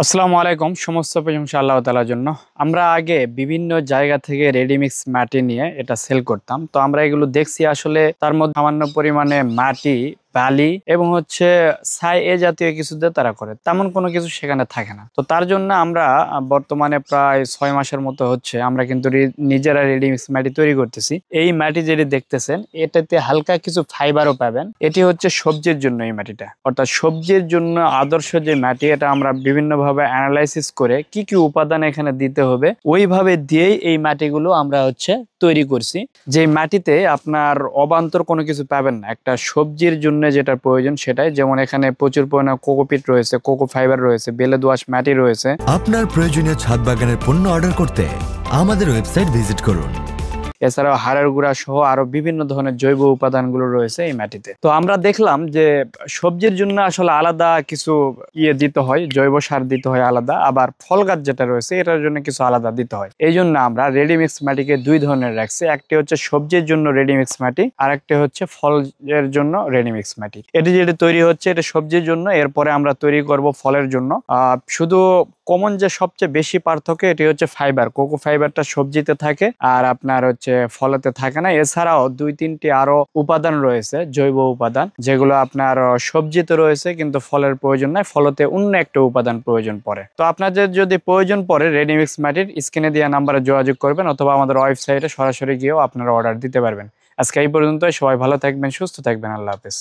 আসসালামু আলাইকুম। সমস্ত প্রশংসা আল্লাহ তাআলার জন্য। আমরা আগে বিভিন্ন জায়গা থেকে রেডিমিক্স মাটি নিয়ে এটা সেল করতাম। তো আমরা এগুলো দেখছি, আসলে তার মধ্যে সামান্য পরিমাণে মাটি, বালি এবং ছাই এ জাতীয় কিছু দিয়ে তারা করে, তেমন কোনো কিছু সেখানে থাকে না। তো তার জন্য আমরা বর্তমানে প্রায় 6 মাসের মতো হচ্ছে আমরা কিন্তু নিজেরা রেডিমিক্স মাটি তৈরি করতেছি। এই মাটি যেটি দেখতেছেন, এটাতে হালকা কিছু ফাইবারও পাবেন। এটি হচ্ছে সবজির জন্য। এই মাটিটা অর্থাৎ সবজির জন্য আদর্শ যে মাটি, এটা আমরা বিভিন্নভাবে অ্যানালাইসিস করে কি কি উপাদান এখানে দিতে হবে ওইভাবে দিয়েই এই মাটিগুলো আমরা তৈরি করছি। যে মাটিতে আপনার অবান্তর কোনো কিছু পাবেন না। একটা সবজির জন্য যেটা প্রয়োজন সেটাই, যেমন এখানে প্রচুর পরিমাণে কোকোপিট রয়েছে, কোকো ফাইবার রয়েছে, বেলে দোআঁশ মাটি রয়েছে। আপনার প্রয়োজনীয় ছাদ বাগানের পণ্য অর্ডার করতে আমাদের ওয়েবসাইট ভিজিট করুন। এছাড়াও হাড়ের গুঁড়া সহ আরো বিভিন্ন ধরনের জৈব উপাদানগুলো রয়েছে এই মাটিতে। তো আমরা দেখলাম যে সবজির জন্য আসলে আলাদা কিছু দিতে হয়, জৈব সার দিতে হয় আলাদা, আবার ফল গাছ যেটা রয়েছে এটার জন্য কিছু আলাদা দিতে হয়। এই জন্য আমরা রেডিমিক্স মাটিকে দুই ধরনের রাখছি। একটি হচ্ছে সবজির জন্য রেডিমিক্স মাটি, আর একটি হচ্ছে ফলের জন্য রেডিমিক্স মাটি। এটি যেটি তৈরি হচ্ছে এটা সবজির জন্য, এরপরে আমরা তৈরি করব ফলের জন্য। শুধু কমন যে সবচেয়ে বেশি পার্থক্য এটি হচ্ছে ফাইবার। কোকো ফাইবারটা সবজিতে থাকে আর আপনার ফলেতে থাকে না। এছাড়াও দুই তিনটি আরো উপাদান রয়েছে, জৈব উপাদান, যেগুলো আপনার সবজিতে রয়েছে কিন্তু ফলের প্রয়োজন নাই, ফলতে অন্য একটা উপাদান প্রয়োজন পড়ে। তো আপনাদের যদি প্রয়োজন পড়ে রেডিমিক্স মাটির, স্ক্রিনে দেওয়া নাম্বারে যোগাযোগ করবেন অথবা আমাদের ওয়েবসাইটে সরাসরি গিয়েও আপনারা অর্ডার দিতে পারবেন। আজকে এই পর্যন্ত। সবাই ভালো থাকবেন, সুস্থ থাকবেন। আল্লাহ হাফেজ।